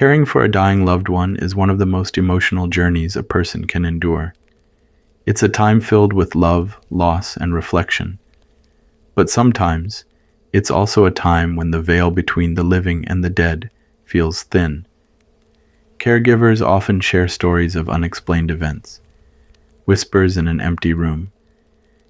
Caring for a dying loved one is one of the most emotional journeys a person can endure. It's a time filled with love, loss, and reflection. But sometimes, it's also a time when the veil between the living and the dead feels thin. Caregivers often share stories of unexplained events, whispers in an empty room,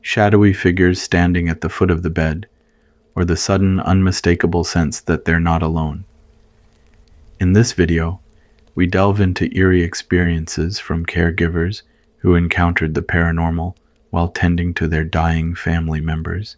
shadowy figures standing at the foot of the bed, or the sudden, unmistakable sense that they're not alone. In this video, we delve into eerie experiences from caregivers who encountered the paranormal while tending to their dying family members.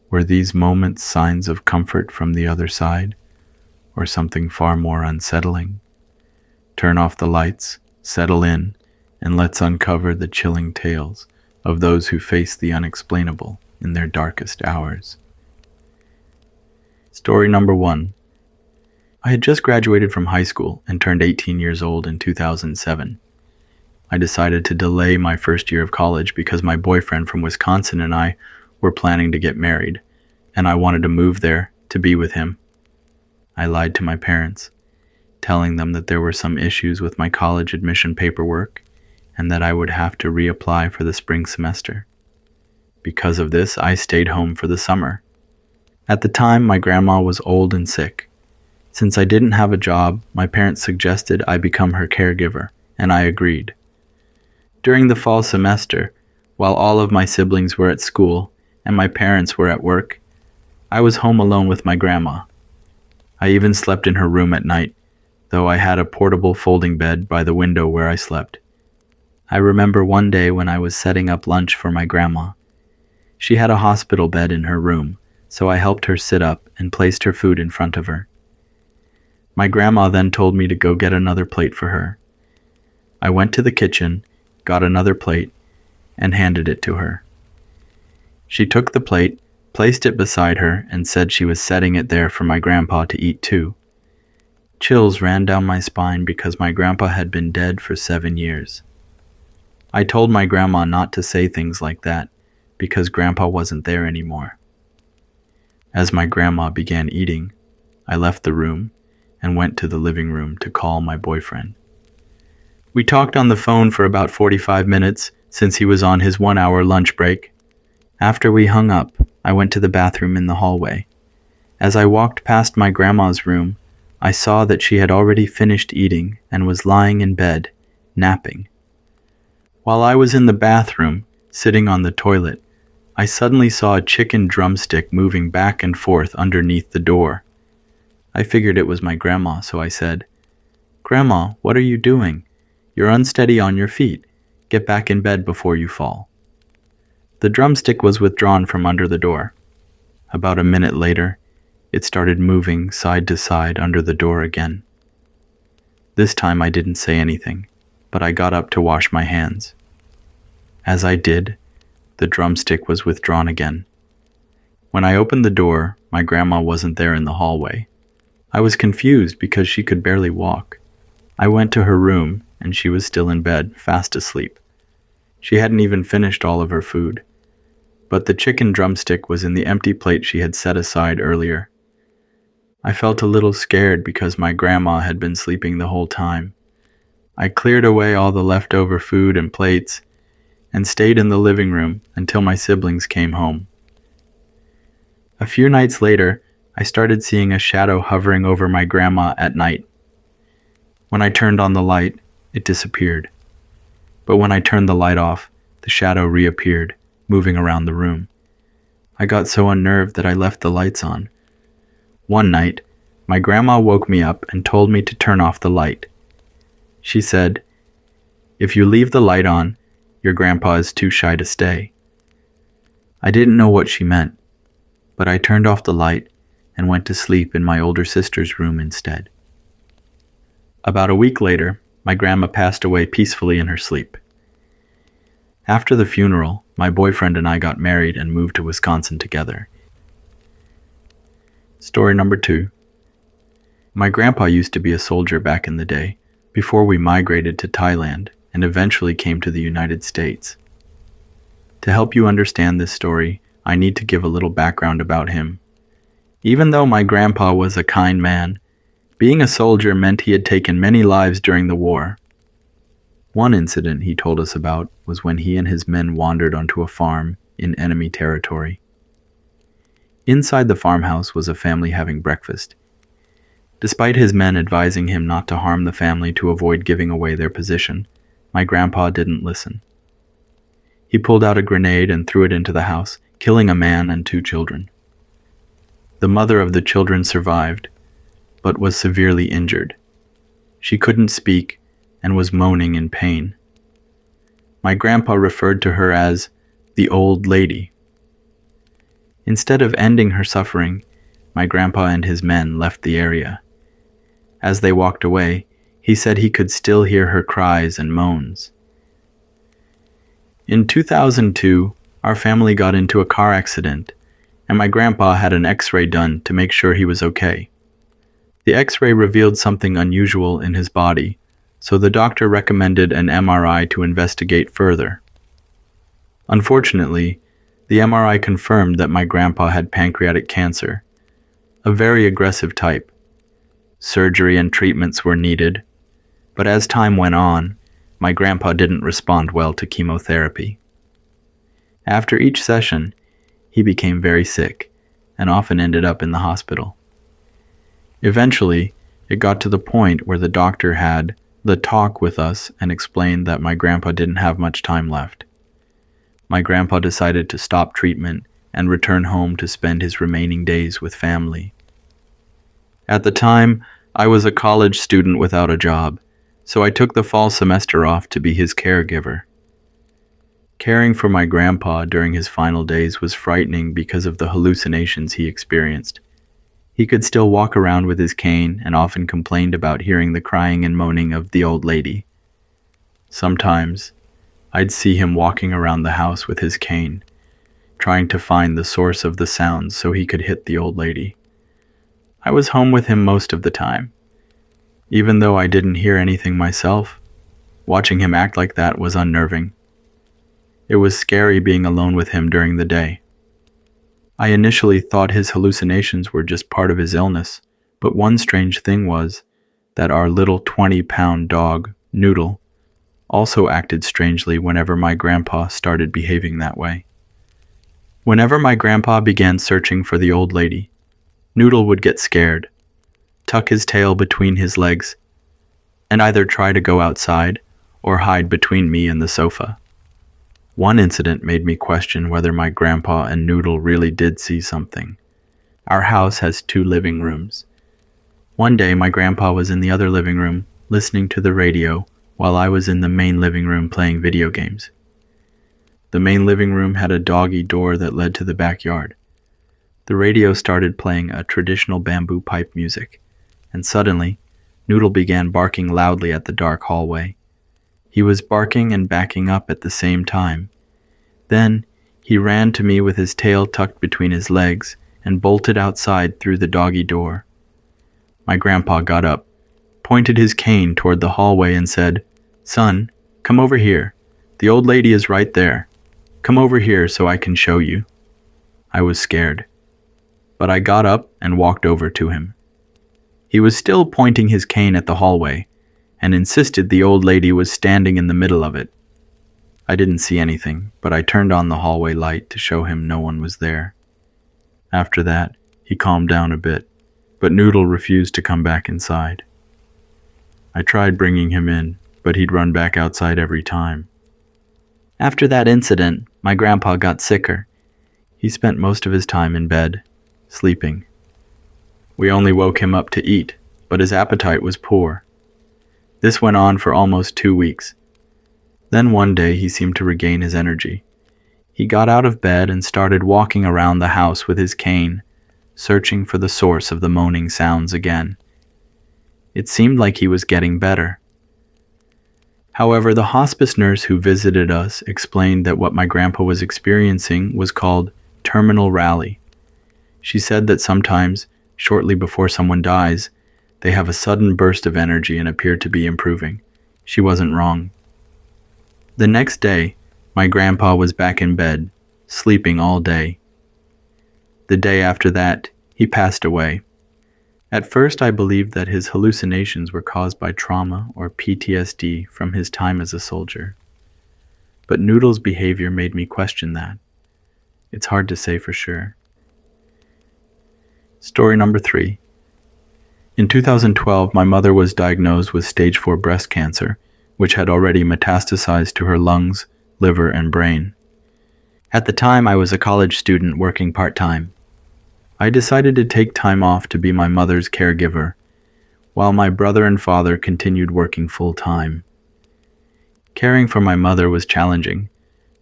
Were these moments signs of comfort from the other side, or something far more unsettling? Turn off the lights, settle in, and let's uncover the chilling tales of those who face the unexplainable in their darkest hours. Story number 1. I had just graduated from high school and turned 18 years old in 2007. I decided to delay my first year of college because my boyfriend from Wisconsin and I were planning to get married, and I wanted to move there to be with him. I lied to my parents, telling them that there were some issues with my college admission paperwork and that I would have to reapply for the spring semester. Because of this, I stayed home for the summer. At the time, my grandma was old and sick. Since I didn't have a job, my parents suggested I become her caregiver, and I agreed. During the fall semester, while all of my siblings were at school and my parents were at work, I was home alone with my grandma. I even slept in her room at night, though I had a portable folding bed by the window where I slept. I remember one day when I was setting up lunch for my grandma. She had a hospital bed in her room, so I helped her sit up and placed her food in front of her. My grandma then told me to go get another plate for her. I went to the kitchen, got another plate, and handed it to her. She took the plate, placed it beside her, and said she was setting it there for my grandpa to eat too. Chills ran down my spine because my grandpa had been dead for 7 years. I told my grandma not to say things like that because grandpa wasn't there anymore. As my grandma began eating, I left the room and went to the living room to call my boyfriend. We talked on the phone for about 45 minutes since he was on his 1-hour lunch break. After we hung up, I went to the bathroom in the hallway. As I walked past my grandma's room, I saw that she had already finished eating and was lying in bed, napping. While I was in the bathroom, sitting on the toilet, I suddenly saw a chicken drumstick moving back and forth underneath the door. I figured it was my grandma, so I said, "Grandma, what are you doing? You're unsteady on your feet. Get back in bed before you fall." The drumstick was withdrawn from under the door. About a minute later, it started moving side to side under the door again. This time I didn't say anything, but I got up to wash my hands. As I did, the drumstick was withdrawn again. When I opened the door, my grandma wasn't there in the hallway. I was confused because she could barely walk. I went to her room, and she was still in bed, fast asleep. She hadn't even finished all of her food, but the chicken drumstick was in the empty plate she had set aside earlier. I felt a little scared because my grandma had been sleeping the whole time. I cleared away all the leftover food and plates and stayed in the living room until my siblings came home. A few nights later, I started seeing a shadow hovering over my grandma at night. When I turned on the light, it disappeared. But when I turned the light off, the shadow reappeared, moving around the room. I got so unnerved that I left the lights on. One night, my grandma woke me up and told me to turn off the light. She said, "If you leave the light on, your grandpa is too shy to stay." I didn't know what she meant, but I turned off the light and went to sleep in my older sister's room instead. About a week later, my grandma passed away peacefully in her sleep. After the funeral, my boyfriend and I got married and moved to Wisconsin together. Story number 2. My grandpa used to be a soldier back in the day, before we migrated to Thailand and eventually came to the United States. To help you understand this story, I need to give a little background about him. Even though my grandpa was a kind man, Being a soldier meant he had taken many lives during the war. One incident he told us about was when he and his men wandered onto a farm in enemy territory. Inside the farmhouse was a family having breakfast. Despite his men advising him not to harm the family to avoid giving away their position, my grandpa didn't listen. He pulled out a grenade and threw it into the house, killing a man and 2 children. The mother of the children survived, but was severely injured. She couldn't speak and was moaning in pain. My grandpa referred to her as the old lady. Instead of ending her suffering, my grandpa and his men left the area. As they walked away, he said he could still hear her cries and moans. In 2002, our family got into a car accident, and my grandpa had an X-ray done to make sure he was okay. The X-ray revealed something unusual in his body, so the doctor recommended an MRI to investigate further. Unfortunately, the MRI confirmed that my grandpa had pancreatic cancer, a very aggressive type. Surgery and treatments were needed, but as time went on, my grandpa didn't respond well to chemotherapy. After each session, he became very sick and often ended up in the hospital. Eventually, it got to the point where the doctor had the talk with us and explained that my grandpa didn't have much time left. My grandpa decided to stop treatment and return home to spend his remaining days with family. At the time, I was a college student without a job, so I took the fall semester off to be his caregiver. Caring for my grandpa during his final days was frightening because of the hallucinations he experienced. He could still walk around with his cane and often complained about hearing the crying and moaning of the old lady. Sometimes, I'd see him walking around the house with his cane, trying to find the source of the sounds so he could hit the old lady. I was home with him most of the time. Even though I didn't hear anything myself, watching him act like that was unnerving. It was scary being alone with him during the day. I initially thought his hallucinations were just part of his illness, but one strange thing was that our little 20-pound dog, Noodle, also acted strangely whenever my grandpa started behaving that way. Whenever my grandpa began searching for the old lady, Noodle would get scared, tuck his tail between his legs, and either try to go outside or hide between me and the sofa. One incident made me question whether my grandpa and Noodle really did see something. Our house has 2 living rooms. One day my grandpa was in the other living room listening to the radio while I was in the main living room playing video games. The main living room had a doggy door that led to the backyard. The radio started playing a traditional bamboo pipe music, and suddenly, Noodle began barking loudly at the dark hallway. He was barking and backing up at the same time. Then, he ran to me with his tail tucked between his legs and bolted outside through the doggy door. My grandpa got up, pointed his cane toward the hallway and said, "Son, come over here. The old lady is right there. Come over here so I can show you." I was scared, but I got up and walked over to him. He was still pointing his cane at the hallway and insisted the old lady was standing in the middle of it. I didn't see anything, but I turned on the hallway light to show him no one was there. After that, he calmed down a bit, but Noodle refused to come back inside. I tried bringing him in, but he'd run back outside every time. After that incident, my grandpa got sicker. He spent most of his time in bed, sleeping. We only woke him up to eat, but his appetite was poor. This went on for almost 2 weeks. Then one day he seemed to regain his energy. He got out of bed and started walking around the house with his cane, searching for the source of the moaning sounds again. It seemed like he was getting better. However, the hospice nurse who visited us explained that what my grandpa was experiencing was called terminal rally. She said that sometimes, shortly before someone dies, they have a sudden burst of energy and appear to be improving. She wasn't wrong. The next day, my grandpa was back in bed, sleeping all day. The day after that, he passed away. At first, I believed that his hallucinations were caused by trauma or PTSD from his time as a soldier. But Noodle's behavior made me question that. It's hard to say for sure. Story number 3. In 2012, my mother was diagnosed with stage 4 breast cancer, which had already metastasized to her lungs, liver, and brain. At the time, I was a college student working part-time. I decided to take time off to be my mother's caregiver, while my brother and father continued working full-time. Caring for my mother was challenging,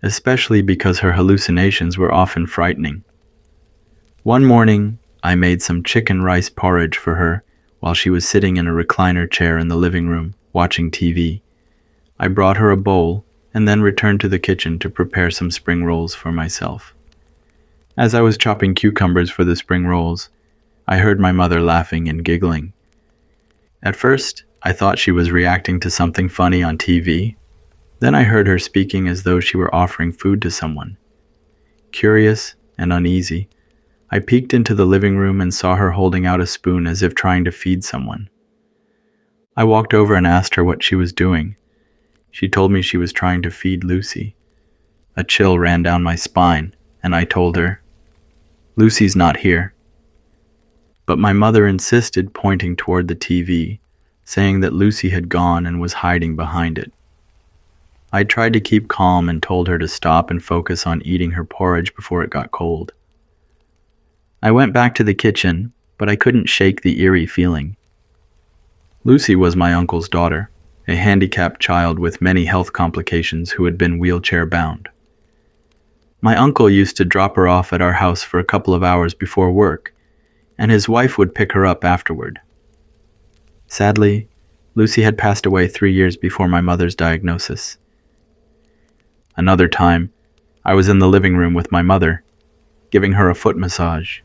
especially because her hallucinations were often frightening. One morning, I made some chicken rice porridge for her while she was sitting in a recliner chair in the living room, watching TV. I brought her a bowl and then returned to the kitchen to prepare some spring rolls for myself. As I was chopping cucumbers for the spring rolls, I heard my mother laughing and giggling. At first, I thought she was reacting to something funny on TV. Then I heard her speaking as though she were offering food to someone. Curious and uneasy, I peeked into the living room and saw her holding out a spoon as if trying to feed someone. I walked over and asked her what she was doing. She told me she was trying to feed Lucy. A chill ran down my spine, and I told her, "Lucy's not here." But my mother insisted, pointing toward the TV, saying that Lucy had gone and was hiding behind it. I tried to keep calm and told her to stop and focus on eating her porridge before it got cold. I went back to the kitchen, but I couldn't shake the eerie feeling. Lucy was my uncle's daughter, a handicapped child with many health complications who had been wheelchair-bound. My uncle used to drop her off at our house for a couple of hours before work, and his wife would pick her up afterward. Sadly, Lucy had passed away 3 years before my mother's diagnosis. Another time, I was in the living room with my mother, giving her a foot massage.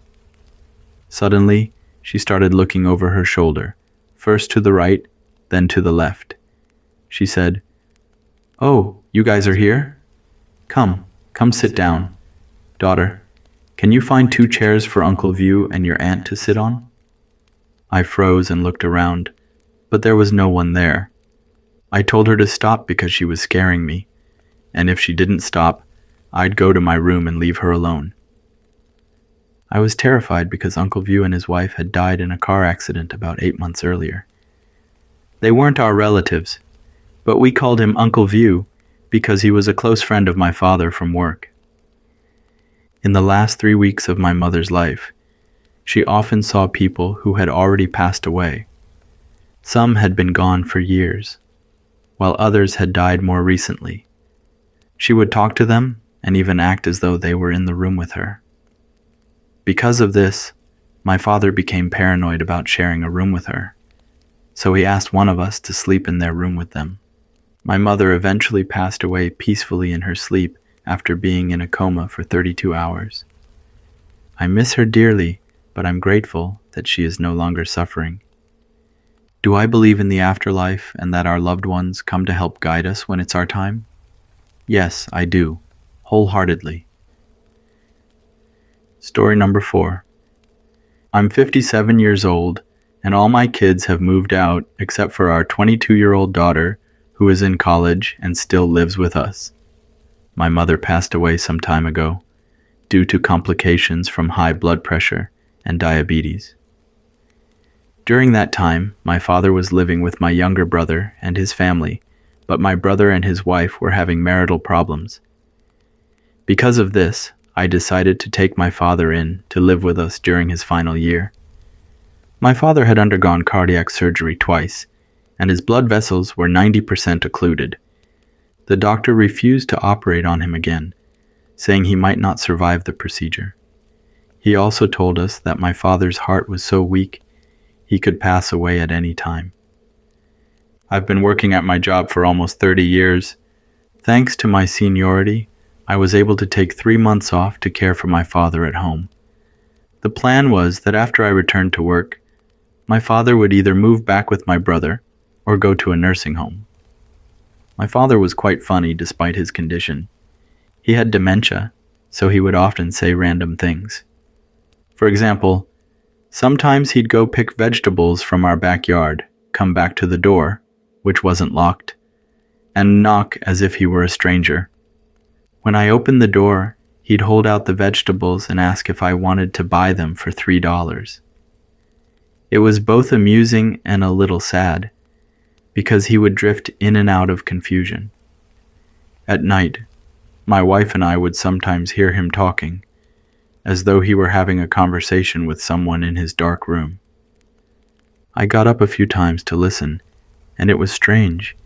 Suddenly, she started looking over her shoulder, first to the right, then to the left. She said, "Oh, you guys are here? Come sit down. Daughter, can you find 2 chairs for Uncle View and your aunt to sit on?" I froze and looked around, but there was no one there. I told her to stop because she was scaring me, and if she didn't stop, I'd go to my room and leave her alone. I was terrified because Uncle View and his wife had died in a car accident about 8 months earlier. They weren't our relatives, but we called him Uncle View because he was a close friend of my father from work. In the last 3 weeks of my mother's life, she often saw people who had already passed away. Some had been gone for years, while others had died more recently. She would talk to them and even act as though they were in the room with her. Because of this, my father became paranoid about sharing a room with her, so he asked one of us to sleep in their room with them. My mother eventually passed away peacefully in her sleep after being in a coma for 32 hours. I miss her dearly, but I'm grateful that she is no longer suffering. Do I believe in the afterlife and that our loved ones come to help guide us when it's our time? Yes, I do, wholeheartedly. Story number 4. I'm 57 years old, and all my kids have moved out except for our 22-year-old daughter, who is in college and still lives with us. My mother passed away some time ago, due to complications from high blood pressure and diabetes. During that time, my father was living with my younger brother and his family, but my brother and his wife were having marital problems. Because of this, I decided to take my father in to live with us during his final year. My father had undergone cardiac surgery twice, and his blood vessels were 90% occluded. The doctor refused to operate on him again, saying he might not survive the procedure. He also told us that my father's heart was so weak, he could pass away at any time. I've been working at my job for almost 30 years. Thanks to my seniority, I was able to take 3 months off to care for my father at home. The plan was that after I returned to work, my father would either move back with my brother or go to a nursing home. My father was quite funny despite his condition. He had dementia, so he would often say random things. For example, Sometimes he'd go pick vegetables from our backyard, come back to the door, which wasn't locked, and knock as if he were a stranger. When I opened the door, he'd hold out the vegetables and ask if I wanted to buy them for $3. It was both amusing and a little sad, because he would drift in and out of confusion. At night, my wife and I would sometimes hear him talking, as though he were having a conversation with someone in his dark room. I got up a few times to listen, and it was strange.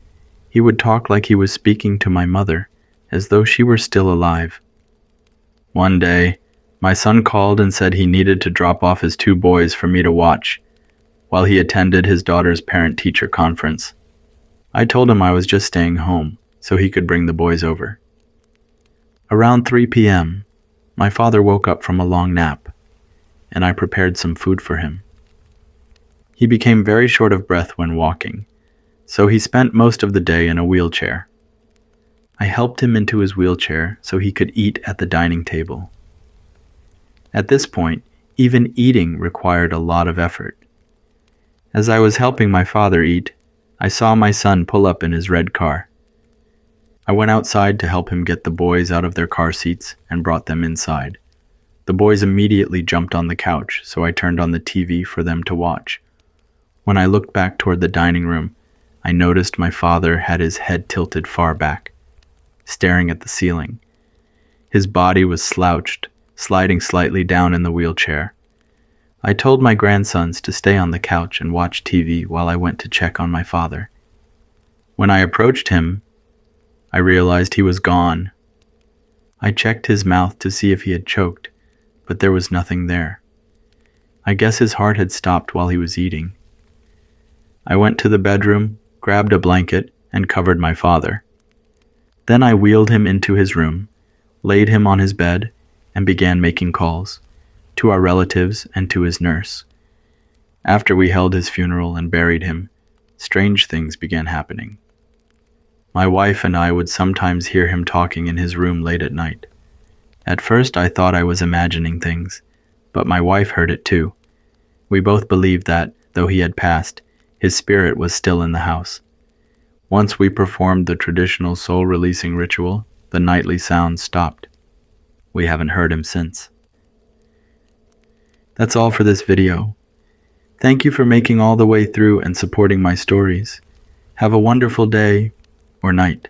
He would talk like he was speaking to my mother, as though she were still alive. One day, my son called and said he needed to drop off his 2 boys for me to watch, while he attended his daughter's parent-teacher conference. I told him I was just staying home, so he could bring the boys over. Around 3 p.m., my father woke up from a long nap, and I prepared some food for him. He became very short of breath when walking, so he spent most of the day in a wheelchair. I helped him into his wheelchair so he could eat at the dining table. At this point, even eating required a lot of effort. As I was helping my father eat, I saw my son pull up in his red car. I went outside to help him get the boys out of their car seats and brought them inside. The boys immediately jumped on the couch, so I turned on the TV for them to watch. When I looked back toward the dining room, I noticed my father had his head tilted far back, staring at the ceiling. His body was slouched, sliding slightly down in the wheelchair. I told my grandsons to stay on the couch and watch TV while I went to check on my father. When I approached him, I realized he was gone. I checked his mouth to see if he had choked, but there was nothing there. I guess his heart had stopped while he was eating. I went to the bedroom, grabbed a blanket, and covered my father. Then I wheeled him into his room, laid him on his bed, and began making calls to our relatives and to his nurse. After we held his funeral and buried him, strange things began happening. My wife and I would sometimes hear him talking in his room late at night. At first I thought I was imagining things, but my wife heard it too. We both believed that, though he had passed, his spirit was still in the house. Once we performed the traditional soul-releasing ritual, the nightly sounds stopped. We haven't heard him since. That's all for this video. Thank you for making all the way through and supporting my stories. Have a wonderful day or night.